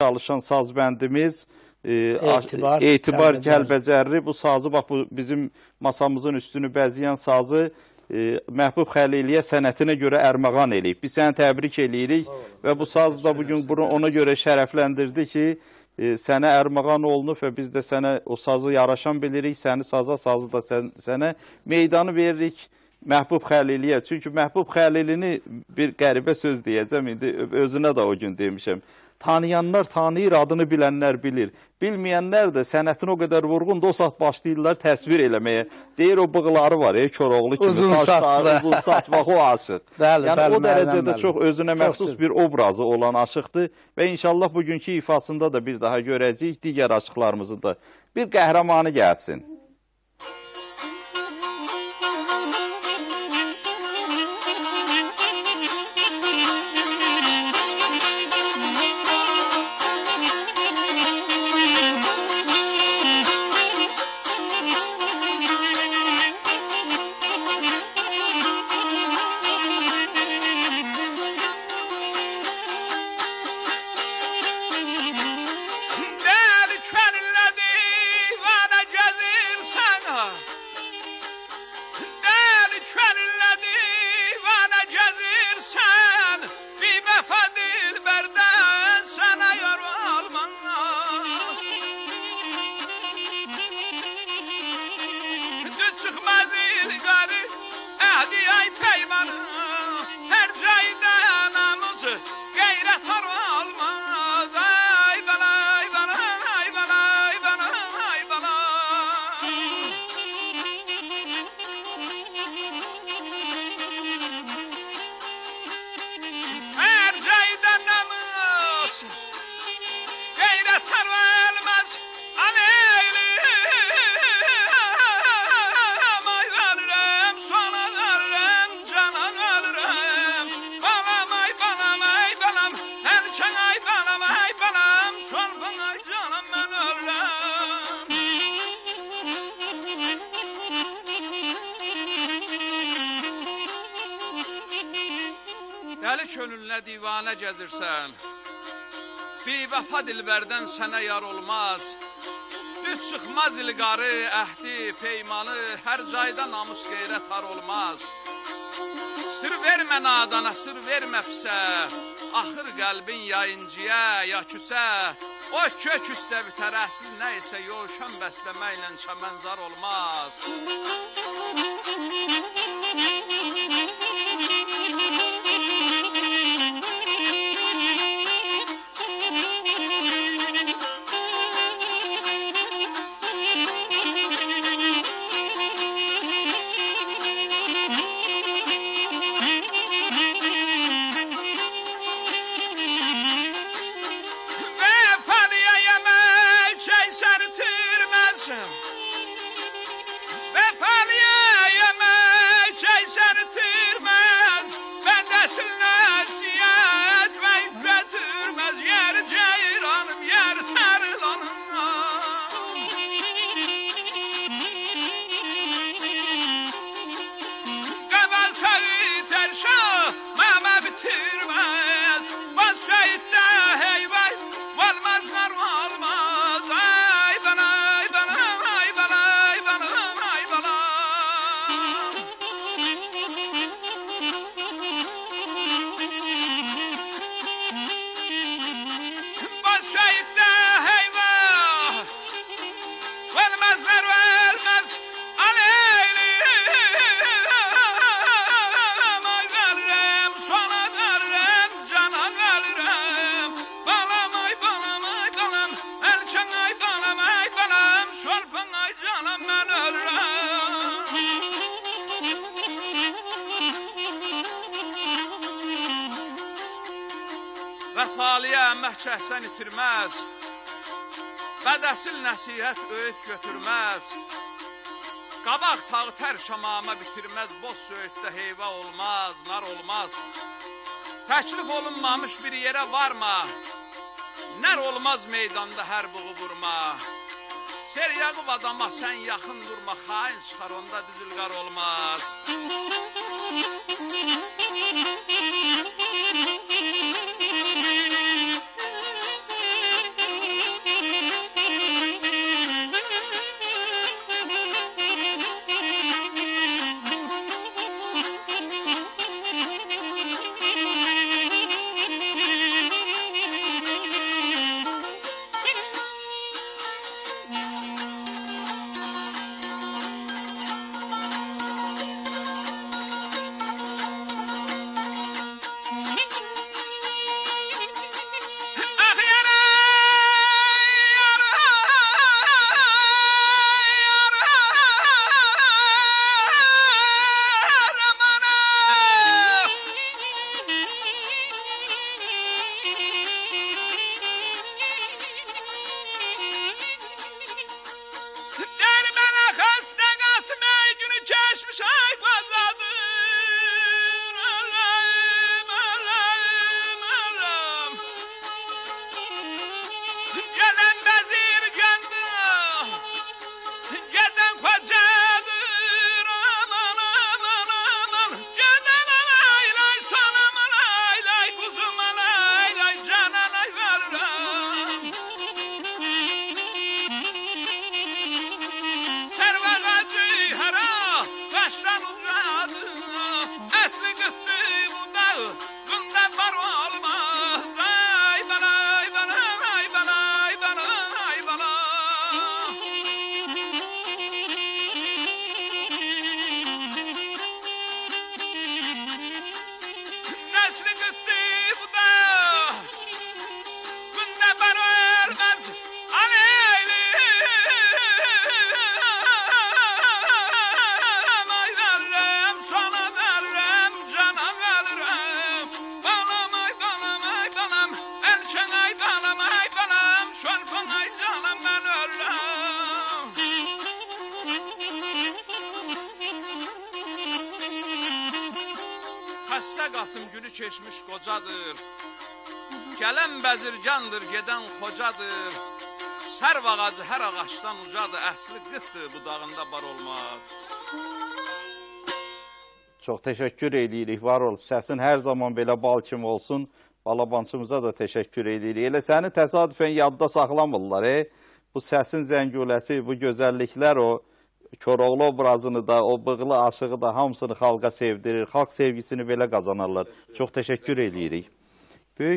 çalışan sazbəndimiz Etibar Etibar Kəlbəcərli. Kəlbəcərli. Bu sazı, bax bu bizim masamızın üstünü bəzəyən sazı Məhbub Xəliliyə sənətinə görə ərmağan eləyib. Biz səni təbrik eləyirik və bu saz da bugün bunu ona görə şərəfləndirdi ki, sənə ərmağan olunub və biz də sənə o sazı yaraşan bilirik, səni saza, sazı da sənə meydanı veririk Məhbub Xəliliyə. Çünki Məhbub Xəlilini bir qəribə söz deyəcəm, indi özünə də o gün demişəm. Tanıyanlar tanıyır, adını bilənlər bilir. Bilməyənlər də sənətin o qədər vurğundur, o saat başlayırlar təsvir eləməyə. Deyir, o bığları var, Koroğlu kimi, uzun saçları, uzun saç, bax o aşıq. Bəli, yəni bəli, o dərəcədə bəli. çox özünə məxsus bir obrazı olan aşıqdır və inşallah bugünkü ifasında da bir daha görəcəyik digər aşıqlarımızı da. Bir qəhrəmanı gəlsin. Dəli könülünə divanə gəzirsən, bivəfa dilbərdən sənə yar olmaz. Düz çıxmaz ilqarı, əhdi, peymanı, hər cayda namus qeyrət har olmaz. Sır vermə nadana, sır vermə pisə, axır qəlbin ya inciyə, ya küsə. O kök üstə bitər əsl nə isə yoşan bəsləməklə çəmənzar olmaz. Vəfaliyə əmək çəksən itirməz, bədəsil nəsihət öyüd götürməz. Qabaq tağı tər şamama bitirməz, boz söğütdə heyva olmaz, nar olmaz. Təklif olunmamış bir yerə varma, nər olmaz meydanda hər buğu vurma. Seryaqıb adama sən yaxın durma, xain çıxar onda düzülqar olmaz. Kara Qasım gülü keçmiş qocadır. Gələn bəzirgandır, gedən xocadır. Sərv ağacı hər ağaçdan ucadır. Əsli qıtdır, budağında bar olmaz. Çox təşəkkür edirik, var ol. Səsin hər zaman belə bal kimi olsun. Balabançımıza da təşəkkür edirik. Elə səni təsadüfən yadda saxlamırlar. Bu səsin zənguləsi, bu gözəlliklər, o Koroğlu obrazını da, o bığlı aşığı da hamısını xalqa sevdirir. Xalq sevgisini belə qazanarlar. Çox təşəkkür edirik. Böyük